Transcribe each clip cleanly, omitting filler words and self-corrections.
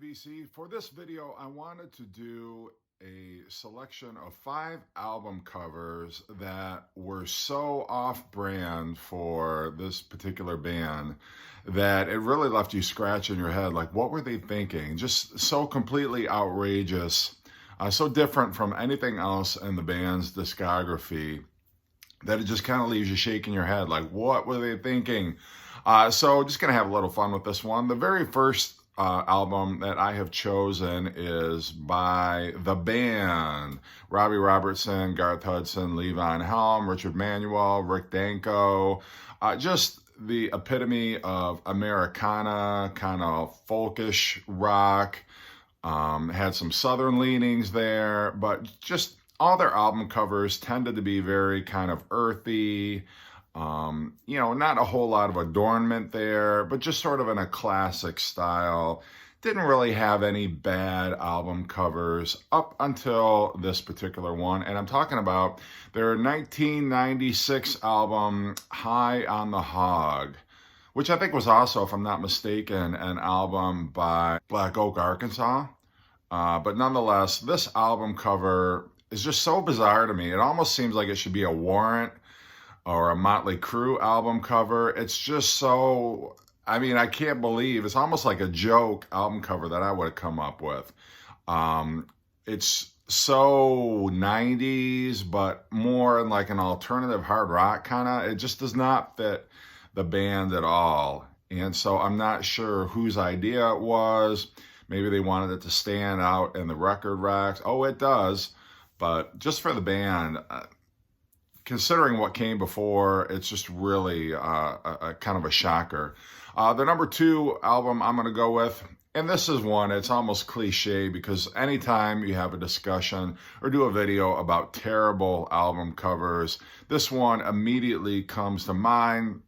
BBC. For this video, I wanted to do a selection of 5 album covers that were so off-brand for this particular band that it really left you scratching your head. Like, what were they thinking? Just so completely outrageous, so different from anything else in the band's discography that it just kind of leaves you shaking your head. Like, what were they thinking? So just going to have a little fun with this one. The very first album that I have chosen is by the band. Robbie Robertson, Garth Hudson, Levon Helm, Richard Manuel, Rick Danko. Just the epitome of Americana, kind of folkish rock. Had some southern leanings there, but just all their album covers tended to be very kind of earthy. Not a whole lot of adornment there, but just sort of in a classic style. Didn't really have any bad album covers up until this particular one. And I'm talking about their 1996 album, High on the Hog, which I think was also, if I'm not mistaken, an album by Black Oak, Arkansas. But nonetheless, this album cover is just so bizarre to me. It almost seems like it should be a Warrant or a Motley Crue album cover. It's just so, I can't believe, it's almost like a joke album cover that I would have come up with. It's so 90s, but more in like an alternative hard rock kind of. It just does not fit the band at all. And so I'm not sure whose idea it was. Maybe they wanted it to stand out in the record racks. Oh, it does. But just for the band, considering what came before, it's just really a kind of a shocker. The number 2 album I'm going to go with, and this is one, it's almost cliche, because anytime you have a discussion or do a video about terrible album covers, this one immediately comes to mind.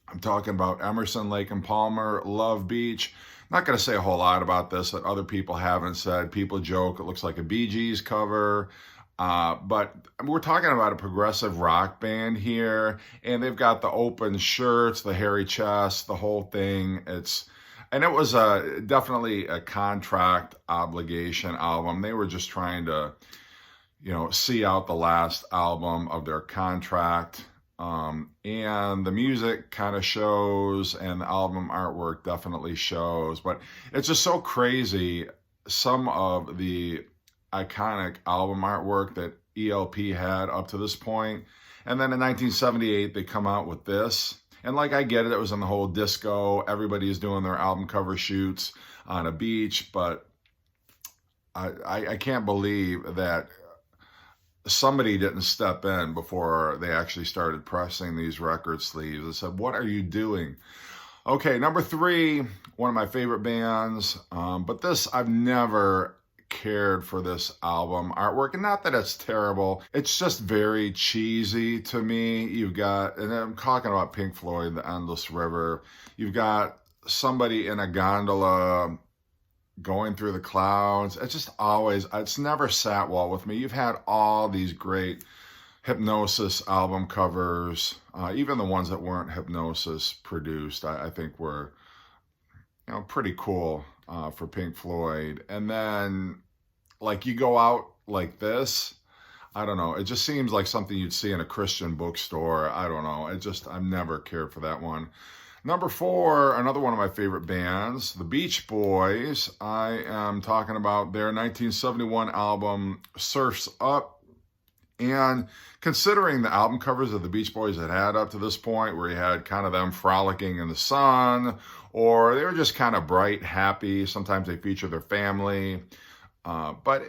I'm talking about Emerson, Lake and Palmer, Love Beach. Not going to say a whole lot about this that other people haven't said. People joke it looks like a Bee Gees cover. But we're talking about a progressive rock band here, and they've got the open shirts, the hairy chest, the whole thing. It was definitely a contract obligation album. They were just trying to, see out the last album of their contract. And the music kind of shows, and the album artwork definitely shows, but it's just so crazy. Some of the iconic album artwork that ELP had up to this point. And then in 1978, they come out with this. And like, I get it, it was in the whole disco. Everybody's doing their album cover shoots on a beach, but I can't believe that somebody didn't step in before they actually started pressing these record sleeves and said, what are you doing? Okay, number 3, one of my favorite bands. But this, I've never cared for this album artwork, and not that it's terrible, it's just very cheesy to me. You've got, and I'm talking about Pink Floyd, The Endless River, you've got somebody in a gondola going through the clouds. It's just always, it's never sat well with me. You've had all these great Hypnosis album covers, even the ones that weren't Hypnosis produced, I think were pretty cool for Pink Floyd. And then, like, you go out like this, I don't know, it just seems like something you'd see in a Christian bookstore. I don't know, I've never cared for that one. Number 4, another one of my favorite bands, the Beach Boys. I am talking about their 1971 album, Surf's Up. And considering the album covers that the Beach Boys had up to this point, where you had kind of them frolicking in the sun, or they were just kind of bright, happy. Sometimes they feature their family. But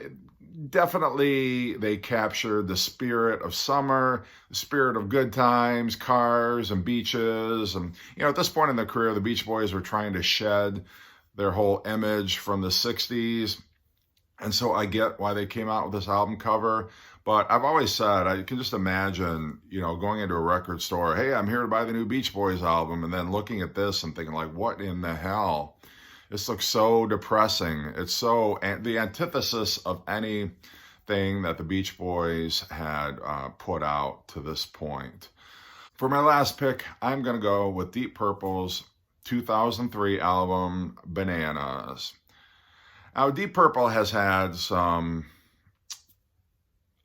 definitely they captured the spirit of summer, the spirit of good times, cars and beaches. And, at this point in their career, the Beach Boys were trying to shed their whole image from the 60s. And so I get why they came out with this album cover. But I've always said, I can just imagine, going into a record store, hey, I'm here to buy the new Beach Boys album, and then looking at this and thinking, like, what in the hell? This looks so depressing. It's so the antithesis of anything that the Beach Boys had put out to this point. For my last pick, I'm going to go with Deep Purple's 2003 album, Bananas. Now, Deep Purple has had some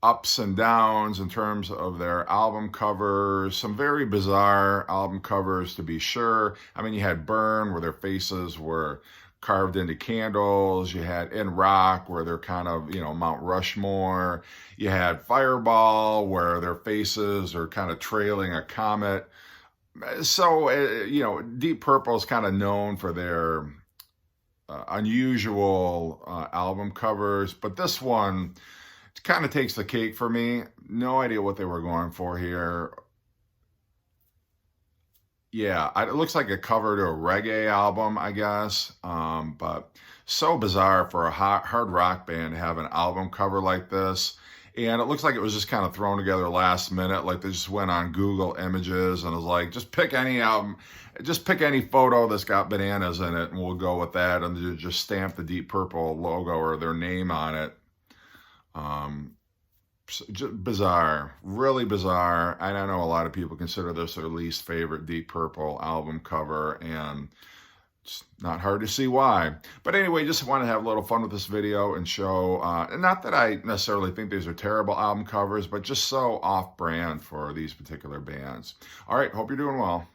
ups and downs in terms of their album covers, some very bizarre album covers to be sure. I mean, you had Burn, where their faces were carved into candles. You had In Rock, where they're kind of, Mount Rushmore. You had Fireball, where their faces are kind of trailing a comet. So, Deep Purple is kind of known for their unusual album covers, but this one kind of takes the cake for me. No idea what they were going for here. Yeah, it looks like a cover to a reggae album, I guess. But so bizarre for a hard rock band to have an album cover like this. And it looks like it was just kind of thrown together last minute. Like they just went on Google Images and was like, just pick any album, just pick any photo that's got bananas in it, and we'll go with that. And they just stamp the Deep Purple logo or their name on it. Just bizarre, really bizarre. I know a lot of people consider this their least favorite Deep Purple album cover, and it's not hard to see why. But anyway, just want to have a little fun with this video and show, not that I necessarily think these are terrible album covers, but just so off-brand for these particular bands. All right, hope you're doing well.